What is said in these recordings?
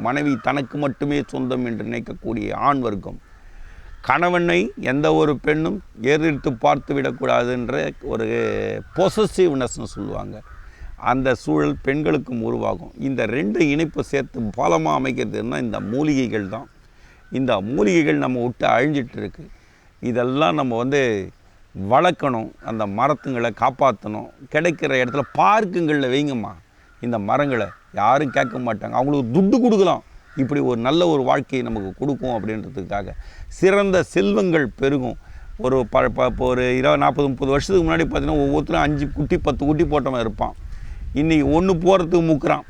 மனைவி தனக்கு மட்டுமே சொந்தம் என்று நினைக்கக்கூடிய ஆண் வர்க்கம், கணவனை எந்த ஒரு பெண்ணும் ஏறிட்டு பார்த்து விடக்கூடாதுன்ற ஒரு பொசசிவ்னஸ்னு சொல்லுவாங்க, அந்த சூழல் பெண்களுக்கும் உருவாகும். இந்த ரெண்டு இணைப்பு சேர்த்து பாலமாக அமைக்கிறதுன்னா இந்த மூலிகைகள் தான். இந்த மூலிகைகள் நம்ம விட்டு அழிஞ்சிட்டு இருக்கு. இதெல்லாம் நம்ம வளர்க்கணும், அந்த மரத்துங்களை காப்பாற்றணும். கிடைக்கிற இடத்துல பார்க்குங்களில் வைங்கம்மா இந்த மரங்களை. யாரும் கேட்க மாட்டாங்க, அவங்களுக்கு துட்டு கொடுக்கலாம், இப்படி ஒரு நல்ல ஒரு வாழ்க்கையை நமக்கு கொடுக்கும் அப்படின்றதுக்காக. சிறந்த செல்வங்கள் பெருகும். ஒரு இப்போ ஒரு 20-40-30 வருஷத்துக்கு முன்னாடி பார்த்தீங்கன்னா ஒவ்வொருத்தரும் 5 குட்டி 10 குட்டி போட்டவன் இருப்பான். இன்றைக்கி ஒன்று போகிறதுக்கு முக்குறான்.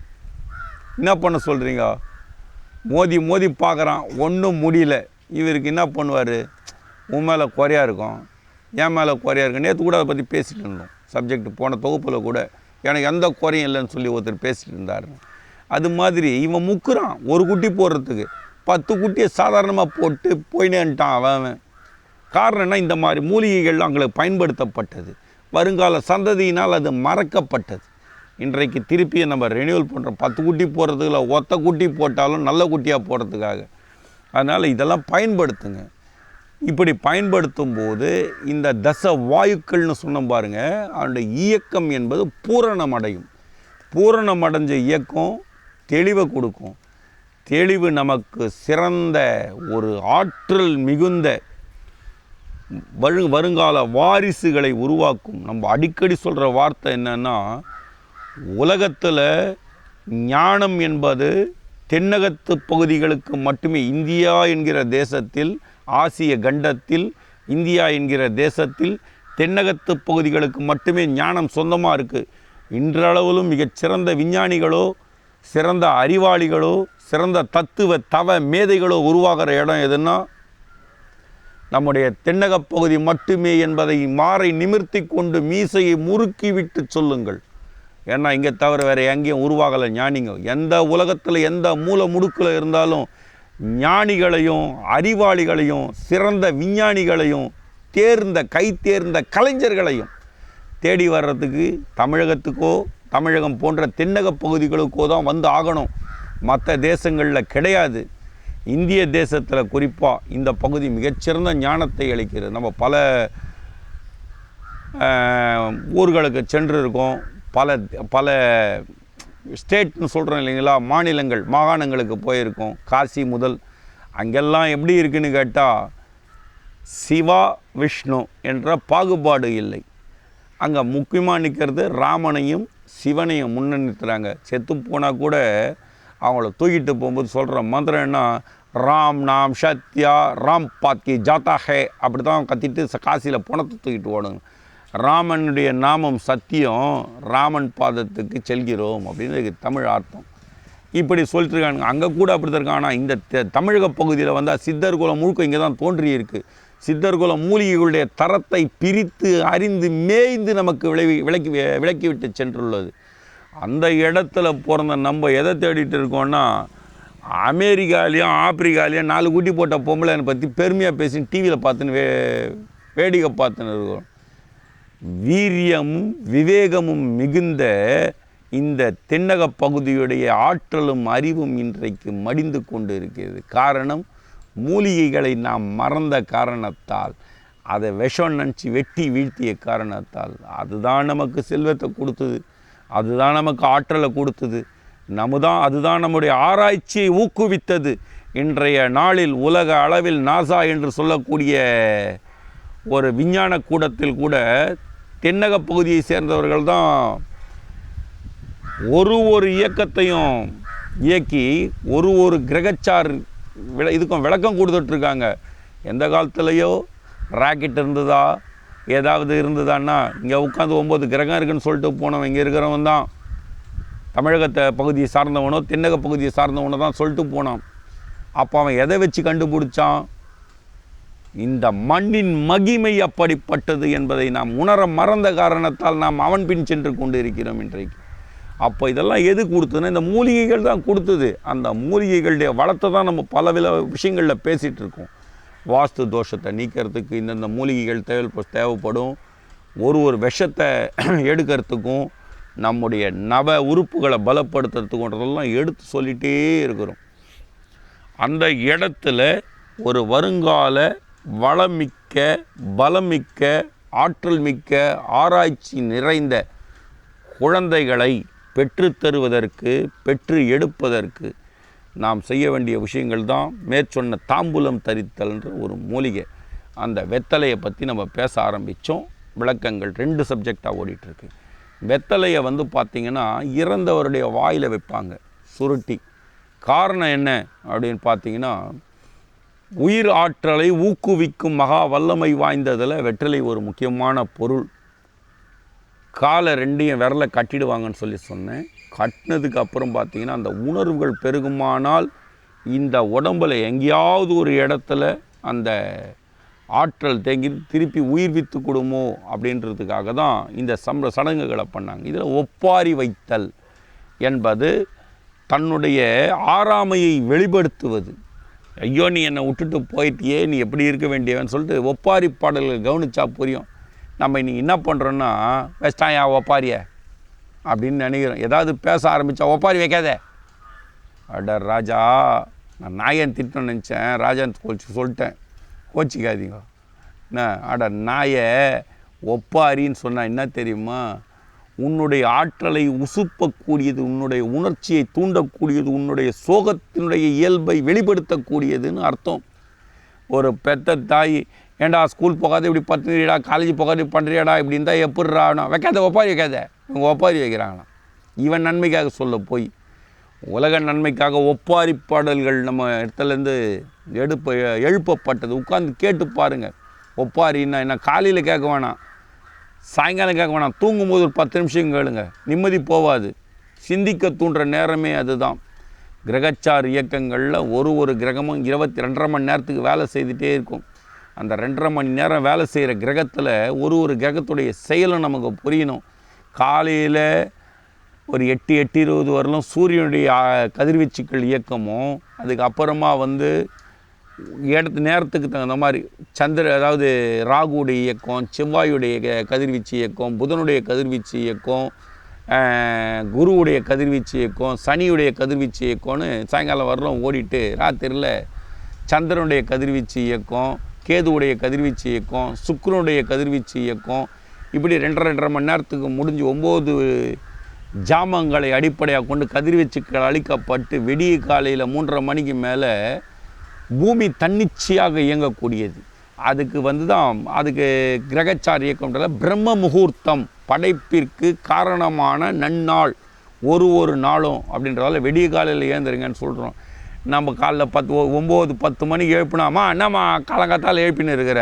என்ன பண்ண சொல்கிறீங்க? மோதி மோதி பார்க்குறான், ஒன்றும் முடியல. இவருக்கு என்ன பண்ணுவார்? உன் மேலே குறையாக இருக்கும், என் மேலே குறையாக இருக்கும். நேற்று கூட அதை பற்றி பேசிகிட்டு இருந்தோம். சப்ஜெக்ட் போன தொகுப்பில் கூட எனக்கு எந்த குறையும் இல்லைன்னு சொல்லி ஒருத்தர் பேசிகிட்டு இருந்தார். அது மாதிரி இவன் முக்குறான் ஒரு குட்டி போடுறதுக்கு, 10 குட்டியை சாதாரணமாக போட்டு போயினேன்ட்டான் அவன். காரணம் என்ன? இந்த மாதிரி மூலிகைகள் அவங்களுக்கு பயன்படுத்தப்பட்டது, வருங்கால சந்ததியினால் அது மறக்கப்பட்டது. இன்றைக்கு திருப்பி நம்ம ரெனியூவல் பண்ணுறோம். 10 குட்டி போடுறதுக்குள்ள ஒத்த குட்டி போட்டாலும் நல்ல குட்டியாக போடுறதுக்காக. அதனால் இதெல்லாம் பயன்படுத்துங்க. இப்படி பயன்படுத்தும் போது இந்த தச வாயுக்கள்னு சொன்ன பாருங்கள், அதனுடைய இயக்கம் என்பது பூரணமடையும். பூரணமடைஞ்ச இயக்கம் தெளிவை கொடுக்கும். தெளிவு நமக்கு சிறந்த ஒரு ஆற்றல் மிகுந்த வருங்கால வாரிசுகளை உருவாக்கும். நம்ம அடிக்கடி சொல்கிற வார்த்தை என்னன்னா, உலகத்தில் ஞானம் என்பது தென்னகத்து பகுதிகளுக்கு மட்டுமே, இந்தியா என்கிற தேசத்தில், ஆசிய கண்டத்தில், இந்தியா என்கிற தேசத்தில் தென்னகத்து பகுதிகளுக்கு மட்டுமே ஞானம் சொந்தமாக இருக்குது. இன்றளவிலும் மிகச்சிறந்த விஞ்ஞானிகளோ, சிறந்த அறிவாளிகளோ, சிறந்த தத்துவ தவ மேதைகளோ உருவாகிற இடம் எதுன்னா நம்முடைய தென்னகப் பகுதி மட்டுமே என்பதை மாறை நிமிர்த்தி கொண்டு மீசையை முறுக்கி விட்டு சொல்லுங்கள். ஏன்னா இங்கே தவிர வேறு எங்கேயும் உருவாகலை ஞானிங்க. எந்த உலகத்தில் எந்த மூல முடுக்கில் இருந்தாலும் ஞானிகளையும் அறிவாளிகளையும் சிறந்த விஞ்ஞானிகளையும் கை தேர்ந்த கலைஞர்களையும் தேடி வர்றதுக்கு தமிழகத்துக்கோ தமிழகம் போன்ற தென்னக பகுதிகளுக்கோ தான் வந்து ஆகணும். மற்ற தேசங்களில் கிடையாது. இந்திய தேசத்தில் குறிப்பாக இந்த பகுதி மிகச்சிறந்த ஞானத்தை அளிக்கிறது. நம்ம பல ஊர்களுக்கு சென்று இருக்கோம், பல ஸ்டேட்னு சொல்கிறோம் இல்லைங்களா, மாநிலங்கள் மாகாணங்களுக்கு போயிருக்கோம். காசி முதல் அங்கெல்லாம் எப்படி இருக்குன்னு கேட்டால் சிவா விஷ்ணு என்ற பாகுபாடு இல்லை. அங்கே முக்கியமாக நிற்கிறது ராமனையும் சிவனையும் முன்னணித்துறாங்க. செத்து போனால் கூட அவங்கள தூக்கிட்டு போகும்போது சொல்கிற மந்திரம் என்ன? ராம் நாம் சத்யா ராம் பாத்கி ஜாத்தா ஹே, அப்படி தான் கத்திட்டு காசியில் பணத்தை தூக்கிட்டு ஓடுங்க. ராமனுடைய நாமம் சத்தியம், ராமன் பாதத்துக்கு செல்கிறோம் அப்படின்னு தமிழ் அர்த்தம். இப்படி சொல்லிட்டு இருக்காங்க. அங்கே கூட அப்படி தான் இருக்காங்க. ஆனால் இந்த தமிழக பகுதியில் வந்தால் சித்தர் குலம் முழுக்க இங்கே தான் தோன்றி இருக்குது. சித்தர் குலம் மூலிகைகளுடைய தரத்தை பிரித்து அறிந்து மேய்ந்து நமக்கு விளக்கிவிட்டு சென்றுள்ளது. அந்த இடத்துல பிறந்த நம்ம எதை தேடிட்டு இருக்கோன்னா, அமெரிக்காலேயும் ஆப்பிரிக்காலேயும் 4 குட்டி போட்ட பொம்பளை பற்றி பெருமையாக பேசின்னு டிவியில் பார்த்துன்னு வேடிக்கை பார்த்துன்னு இருக்கோம். வீரியமும் விவேகமும் மிகுந்த இந்த தென்னக பகுதியுடைய ஆற்றலும் அறிவும் இன்றைக்கு மடிந்து கொண்டு இருக்கிறது. காரணம், மூலிகைகளை நாம் மறந்த காரணத்தால், அதை விஷம் நினச்சி வெட்டி வீழ்த்திய காரணத்தால். அதுதான் நமக்கு செல்வத்தை கொடுத்தது, அதுதான் நமக்கு ஆற்றலை கொடுத்தது, அதுதான் நம்முடைய ஆராய்ச்சியை ஊக்குவித்தது. இன்றைய நாளில் உலக அளவில் நாசா என்று சொல்லக்கூடிய ஒரு விஞ்ஞான கூடத்தில் கூட தென்னக பகுதியை சேர்ந்தவர்கள் தான் ஒரு இயக்கத்தையும் இயக்கி ஒரு கிரகச்சார் இதுக்கும் விளக்கம் கொடுத்துட்ருக்காங்க. எந்த காலத்துலேயோ ராக்கெட் இருந்ததா ஏதாவது இருந்ததான்னா இங்கே உட்காந்து 9 கிரகம் இருக்குதுன்னு சொல்லிட்டு போனவன் இங்கே இருக்கிறவன் தான் தமிழகத்தை பகுதியை சார்ந்தவனோ தென்னக பகுதியை சார்ந்தவனோ தான் சொல்லிட்டு போனான். அப்போ அவன் எதை வச்சு கண்டுபிடிச்சான்? இந்த மண்ணின் மகிமை அப்படிப்பட்டது என்பதை நாம் உணர மறந்த காரணத்தால் நாம் அவன் பின் சென்று கொண்டு இருக்கிறோம் இன்றைக்கு. அப்போ இதெல்லாம் எது கொடுத்ததுன்னா இந்த மூலிகைகள் தான் கொடுத்தது. அந்த மூலிகைகளுடைய வளத்தை தான் நம்ம பல விஷயங்களில் பேசிகிட்டு இருக்கோம். வாஸ்து தோஷத்தை நீக்கிறதுக்கு இந்தந்த மூலிகைகள் தேவைப்படும். ஒரு விஷத்தை எடுக்கிறதுக்கும் நம்முடைய நவ உறுப்புகளை பலப்படுத்துறதுக்குன்றதெல்லாம் எடுத்து சொல்லிகிட்டே இருக்கிறோம். அந்த இடத்துல ஒரு வருங்கால வளமிக்க பலமிக்க ஆற்றல் மிக்க ஆராய்ச்சி நிறைந்த குழந்தைகளை பெற்றுத்தருவதற்கு பெற்று எடுப்பதற்கு நாம் செய்ய வேண்டிய விஷயங்கள் தான் மேற்சொன்ன தாம்பூலம் தரித்தல்ன்ற ஒரு மூலிகை. அந்த வெத்தலையை பற்றி நம்ம பேச ஆரம்பித்தோம். விளக்கங்கள் 2 சப்ஜெக்டாக ஓடிட்டுருக்கு. வெத்தலையை பார்த்திங்கன்னா இறந்தவருடைய வாயில் வைப்பாங்க சுருட்டி. காரணம் என்ன அப்படின்னு பார்த்திங்கன்னா, உயிர் ஆற்றலை ஊக்குவிக்கும் மகா வல்லமை வாய்ந்ததில் வெற்றிலை ஒரு முக்கியமான பொருள். காலை 2யும் விரலை கட்டிடுவாங்கன்னு சொன்னேன். கட்டினதுக்கு அப்புறம் பார்த்திங்கன்னா அந்த உணர்வுகள் பெருகுமானால் இந்த உடம்பில் எங்கேயாவது ஒரு இடத்துல அந்த ஆற்றல் தேங்கி திருப்பி உயிர்வித்து கொடுமோ அப்படின்றதுக்காக தான் இந்த சடங்குகளை பண்ணாங்க. இதில் ஒப்பாரி வைத்தல் என்பது தன்னுடைய ஆறாமையை வெளிப்படுத்துவது. ஐயோ நீ என்னை விட்டுட்டு போயிட்டியே, நீ எப்படி இருக்க வேண்டியவன்னு சொல்லிட்டு ஒப்பாரி பாடல்கள் கவனிச்சா புரியும். நம்ம இன்றைக்கி என்ன பண்ணுறோன்னா, வெஸ்டாயா ஒப்பாரிய அப்படின்னு நினைக்கிறோம். ஏதாவது பேச ஆரம்பித்தா ஒப்பாரி வைக்காத. அட ராஜா, நான் நாயன் திட்டணும்னு நினச்சேன், ராஜான்னு சொல்லிட்டேன், கோச்சிக்காதீங்க. என்ன அட நாயை ஒப்பாரின்னு சொன்னால் என்ன தெரியுமா? உன்னுடைய ஆற்றலை உசுப்பக்கூடியது, உன்னுடைய உணர்ச்சியை தூண்டக்கூடியது, உன்னுடைய சோகத்தினுடைய இயல்பை வெளிப்படுத்தக்கூடியதுன்னு அர்த்தம். ஒரு பெத்த தாய், ஏண்டா ஸ்கூல் போகாத இப்படி பண்ணுறியடா, காலேஜ் போகாத பண்ணுறியாடா, இப்படி இருந்தால் எப்படிடா வைக்காத, ஒப்பாரி வைக்காத. இவங்க ஒப்பாரி வைக்கிறாங்களாம் இவன் நன்மைக்காக சொல்ல போய். உலக நன்மைக்காக ஒப்பாரி பாடல்கள் நம்ம இடத்துலேருந்து எழுப்பப்பட்டது. உட்காந்து கேட்டு பாருங்கள். ஒப்பாரின்னா என்ன? காலையில் கேட்க வேணாம், சாயங்காலம் கேட்க வேணாம், தூங்கும்போது ஒரு 10 நிமிஷம் கேளுங்க, நிம்மதி போவாது. சிந்திக்க தூண்டுற நேரமே அதுதான். கிரகச்சார் இயக்கங்களில் ஒரு கிரகமும் 22.5 மணி நேரத்துக்கு வேலை செய்துகிட்டே இருக்கும். அந்த 2.5 மணி நேரம் வேலை செய்கிற கிரகத்தில் ஒரு கிரகத்துடைய செயலும் நமக்கு புரியணும். காலையில் ஒரு 8:20 வரலும் சூரியனுடைய கதிர்வீச்சுக்கள் இயக்கமும், அதுக்கப்புறமா நேரத்துக்கு தகுந்த மாதிரி அதாவது ராகுடைய இயக்கம், செவ்வாயுடைய கதிர்வீச்சு இயக்கம், புதனுடைய கதிர்வீச்சு இயக்கம், குருவுடைய கதிர்வீச்சு இயக்கம், சனியுடைய கதிர்வீச்சு இயக்கம்னு சாயங்காலம் வரலும் ஓடிட்டு, ராத்திரியில் சந்திரனுடைய கதிர்வீச்சு இயக்கம், கேதுவுடைய கதிர்வீச்சு இயக்கம், சுக்கிரனுடைய கதிர்வீச்சு இயக்கம், இப்படி 2.5 மணி நேரத்துக்கு முடிஞ்சு 9 ஜாமங்களை அடிப்படையாக கொண்டு கதிர்வீச்சுக்கள் அளிக்கப்பட்டு விடிய காலையில் 3:30 மணிக்கு மேலே பூமி தன்னிச்சையாக இயங்கக்கூடியது. அதுக்கு அதுக்கு கிரகச்சார இயக்கம்ன்றத பிரம்ம முகூர்த்தம், படைப்பிற்கு காரணமான நன்னாள் ஒரு நாளும் அப்படின்றதால விடிய காலையில் ஏந்துருங்கன்னு சொல்கிறோம். நம்ம காலைல 9-10 மணிக்கு எழுப்பினாமா, என்னம்மா காலங்காத்தால் எழுப்பின்னு இருக்கிற,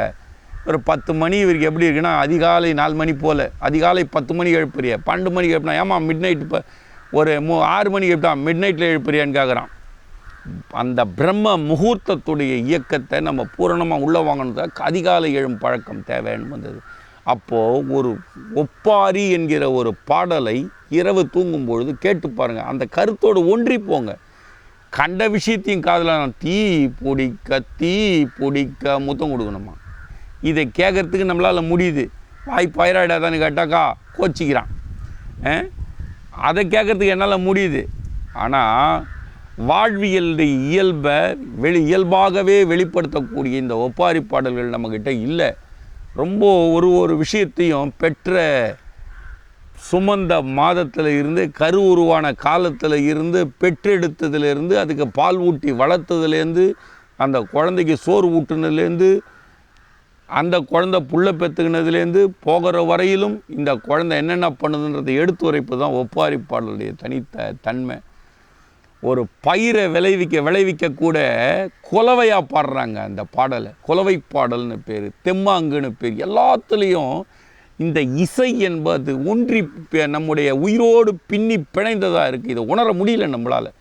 ஒரு 10 மணி இவருக்கு எப்படி இருக்குன்னா அதிகாலை 4 மணி போல், அதிகாலை 10 மணிக்கு எழுப்புறிய, 12 மணிக்கு எழுப்பினா ஏமா மிட் நைட், இப்போ ஒரு 6 மணிக்கு எழுப்பினா மிட் நைட்டில் எழுப்புறியான்னு கேட்குறான். அந்த பிரம்ம முகூர்த்தத்துடைய இயக்கத்தை நம்ம பூரணமாக உள்ளே வாங்கணுன்றதுக்கு அதிகாலை எழும் பழக்கம் தேவைன்னு வந்தது. அப்போது ஒரு ஒப்பாரி என்கிற ஒரு பாடலை இரவு தூங்கும்பொழுது கேட்டு பாருங்கள். அந்த கருத்தோடு ஒன்றி போங்க. கண்ட விஷயத்தையும் காதில் தீ பிடிக்க முத்தம் கொடுக்கணுமா, இதை கேட்குறதுக்கு நம்மளால் முடியுது. வாய் பயிராயிடாதான்னு கேட்டாக்கா கோச்சிக்கிறான். அதை கேட்குறதுக்கு என்னால் முடியுது. ஆனால் வாழ்வியலுடைய இயல்பை இயல்பாகவே வெளிப்படுத்தக்கூடிய இந்த ஒப்பாரி பாடல்கள் நம்மக்கிட்ட இல்லை. ரொம்ப ஒரு விஷயத்தையும் பெற்ற சுமந்த மாதத்தில் இருந்து, கரு உருவான காலத்தில் இருந்து, பெற்றெடுத்ததுலேருந்து, அதுக்கு பால் ஊட்டி வளர்த்ததுலேருந்து, அந்த குழந்தைக்கு சோறு ஊட்டுனதுலேருந்து, அந்த குழந்தை புள்ள பெற்றுக்கினதுலேருந்து போகிற வரையிலும் இந்த குழந்தை என்னென்ன பண்ணுதுன்றதை எடுத்துரைப்பு தான் ஒப்பாரி பாடலுடைய தன்மை. ஒரு பயிரை விளைவிக்க குலவையாக பாடுறாங்க அந்த பாடலை. குலவை பாடல்னு பேர், தெம்மாங்குன்னு பேர். எல்லாத்துலேயும் இந்த இசை என்பது ஒன்றி நம்முடைய உயிரோடு பின்னி பிணைந்ததாக இருக்குது. இதை உணர முடியல நம்மளால்.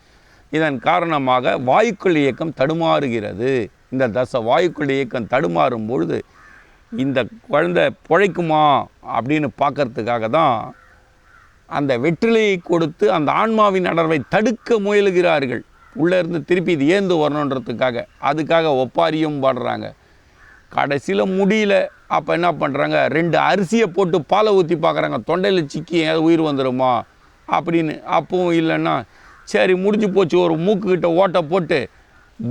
இதன் காரணமாக வாயுக்கள் இயக்கம் தடுமாறுகிறது. இந்த வாயுக்கள் இயக்கம் தடுமாறும் பொழுது இந்த குழந்தை பிழைக்குமா அப்படின்னு பார்க்கறதுக்காக தான் அந்த வெற்றிலையை கொடுத்து அந்த ஆன்மாவின் அடர்வை தடுக்க முயலுகிறார்கள். உள்ளே இருந்து திருப்பி இது ஏந்து வரணுன்றதுக்காக. அதுக்காக ஒப்பாரியும் பாடுறாங்க. கடைசியில் முடியல. அப்போ என்ன பண்ணுறாங்க, 2 அரிசியை போட்டு பாலை ஊற்றி பார்க்குறாங்க, தொண்டையில் சிக்கி ஏதாவது உயிர் வந்துடுமா அப்படின்னு. அப்பவும் இல்லைன்னா சரி முடிஞ்சு போச்சு, ஒரு மூக்குக்கிட்ட ஓட்டை போட்டு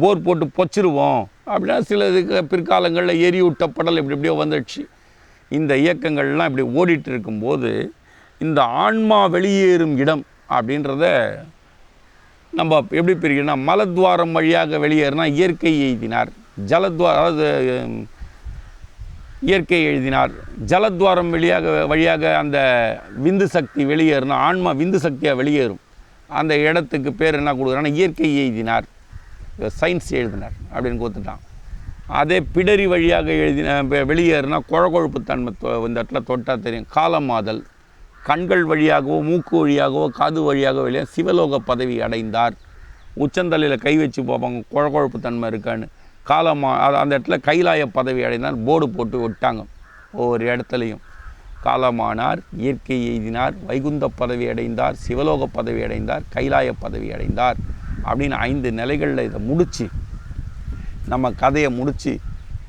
போர் போட்டு பொச்சிருவோம் அப்படின்னா சில இதுக்கு பிற்காலங்களில் எரியூட்டப்படல் இப்படி இப்படியோ வந்துடுச்சு. இந்த இயக்கங்கள்லாம் இப்படி ஓடிட்டு இருக்கும்போது இந்த ஆன்மா வெளியேறும் இடம் அப்படின்றத நம்ம எப்படி பிரிக்கணும்னா, மலத்வாரம் வழியாக வெளியேறினா இயற்கை எய்தினார், அதாவது இயற்கை எழுதினார். ஜலத்வாரம் வழியாக அந்த விந்து சக்தி வெளியேறினா ஆன்மா விந்து சக்தியாக வெளியேறும். அந்த இடத்துக்கு பேர் என்ன கொடுக்குறான்னா இயற்கை எய்தினார், சயின்ஸ் எழுதினார் அப்படின்னு கொடுத்துட்டான். அதே பிடரி வழியாக வெளியேறினா குழகொழுப்பு தன்மை இந்த இடத்துல தொட்டால் தெரியும். காலமாதல், கண்கள் வழியாகவோ மூக்கு வழியாகவோ காது வழியாக வெளியே சிவலோக பதவி அடைந்தார். உச்சந்தலையில் கை வச்சு பார்ப்பாங்க குழகொழுப்பு தன்மை இருக்கான்னு. அந்த இடத்துல கைலாய பதவி அடைந்தார், போர்டு போட்டு விட்டாங்க ஒவ்வொரு இடத்துலையும். காலமானார், இயற்கை எய்தினார், வைகுந்த பதவி அடைந்தார், சிவலோக பதவி அடைந்தார், கைலாய பதவி அடைந்தார் அப்படின்னு 5 நிலைகளில் இதை முடித்து நம்ம கதையை முடித்து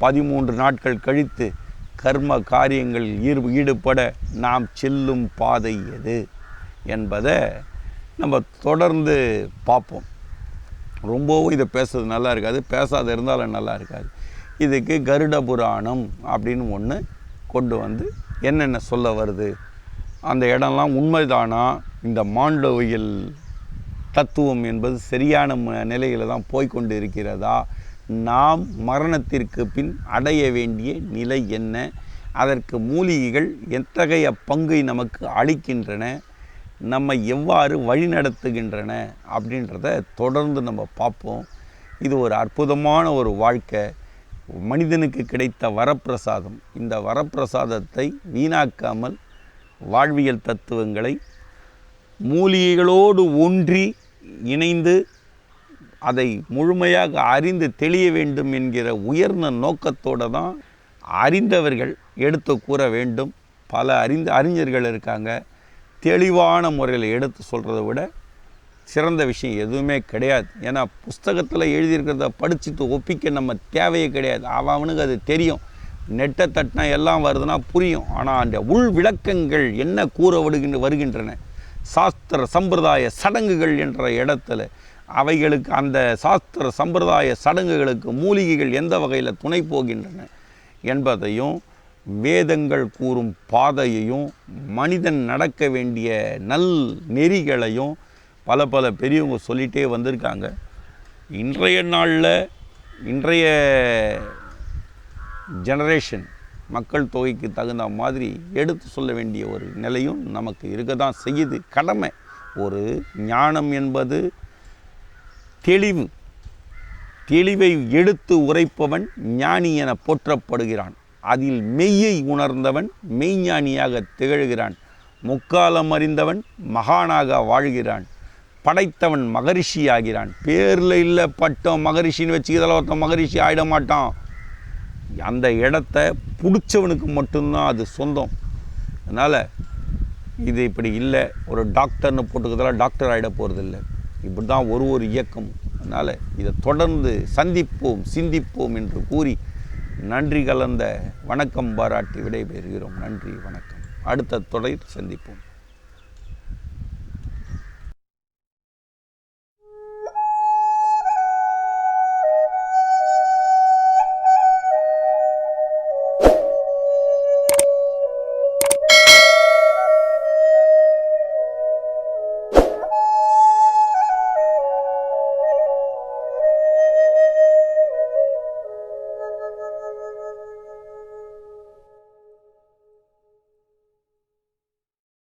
13 நாட்கள் கழித்து கர்ம காரியங்கள் ஈடுபட நாம் செல்லும் பாதை எது என்பதை நம்ம தொடர்ந்து பார்ப்போம். ரொம்பவும் இதை பேசுறது நல்லா இருக்காது, பேசாத இருந்தாலும் நல்லா இருக்காது. இதுக்கு கருட புராணம் அப்படின்னு ஒன்று கொண்டு வந்து என்னென்ன சொல்ல வருது, அந்த இடம்லாம் உண்மைதானா, இந்த மாண்டவியல் தத்துவம் என்பது சரியான நிலையில் தான் போய்கொண்டு இருக்கிறதா, நாம் மரணத்திற்கு பின் அடைய வேண்டிய நிலை என்ன, அதற்கு மூலிகைகள் எத்தகைய பங்கை நமக்கு அளிக்கின்றன, நம்ம எவ்வாறு வழிநடத்துகின்றன அப்படின்றத தொடர்ந்து நம்ம பார்ப்போம். இது ஒரு அற்புதமான ஒரு வாழ்க்கை, மனிதனுக்கு கிடைத்த வரப்பிரசாதம். இந்த வரப்பிரசாதத்தை வீணாக்காமல் வாழ்வியல் தத்துவங்களை மூலிகைகளோடு ஒன்றி இணைந்து அதை முழுமையாக அறிந்து தெளிய வேண்டும் என்கிற உயர்ந்த நோக்கத்தோடு தான் அறிந்தவர்கள் எடுத்து கூற வேண்டும். பல அறிஞர்கள் இருக்காங்க, தெளிவான முறையில் எடுத்து சொல்கிறத விட சிறந்த விஷயம் எதுவுமே கிடையாது. ஏன்னா புஸ்தகத்தில் எழுதியிருக்கிறத படிச்சுட்டு ஒப்பிக்க நம்ம தேவையே கிடையாது. அவனுக்கு அது தெரியும், நெட்டை தட்டினா எல்லாம் வருதுன்னா புரியும். ஆனால் அந்த உள் விளக்கங்கள் என்ன கூற வருகின்றன, சாஸ்திர சம்பிரதாய சடங்குகள் என்ற இடத்துல அவைகளுக்கு, அந்த சாஸ்திர சம்பிரதாய சடங்குகளுக்கு மூலிகைகள் எந்த வகையில் துணை போகின்றன என்பதையும், வேதங்கள் கூறும் பாதையையும், மனிதன் நடக்க வேண்டிய நல் நெறிகளையும் பல பெரியவங்க சொல்லிகிட்டே வந்திருக்காங்க. இன்றைய நாளில் இன்றைய ஜெனரேஷன் மக்கள் தொகைக்கு தகுந்த மாதிரி எடுத்து சொல்ல வேண்டிய ஒரு நிலையும் நமக்கு இருக்க தான் செய்யுது. கடமை. ஒரு ஞானம் என்பது தெளிவை எடுத்து உரைப்பவன் ஞானி என போற்றப்படுகிறான். அதில் மெய்யை உணர்ந்தவன் மெய்ஞானியாக திகழ்கிறான். முக்காலம் அறிந்தவன் மகானாக வாழ்கிறான். படைத்தவன் மகரிஷி ஆகிறான். பேரில் இல்லை பட்டம் மகரிஷின்னு வச்சுக்கிறதால ஒருத்தன் மகரிஷி ஆகிட மாட்டான். அந்த இடத்த பிடிச்சவனுக்கு மட்டும்தான் அது சொந்தம். அதனால் இது இப்படி இல்லை, ஒரு டாக்டர்னு போட்டுக்கிறதால டாக்டர் ஆகிட போகிறதில்லை. இப்படி தான் ஒரு இயக்கமும். அதனால் இதை தொடர்ந்து சந்திப்போம், சிந்திப்போம் என்று கூறி நன்றி கலந்த வணக்கம் பாராட்டி விடைபெறுகிறோம். நன்றி, வணக்கம். அடுத்த தொடர் சந்திப்போம்.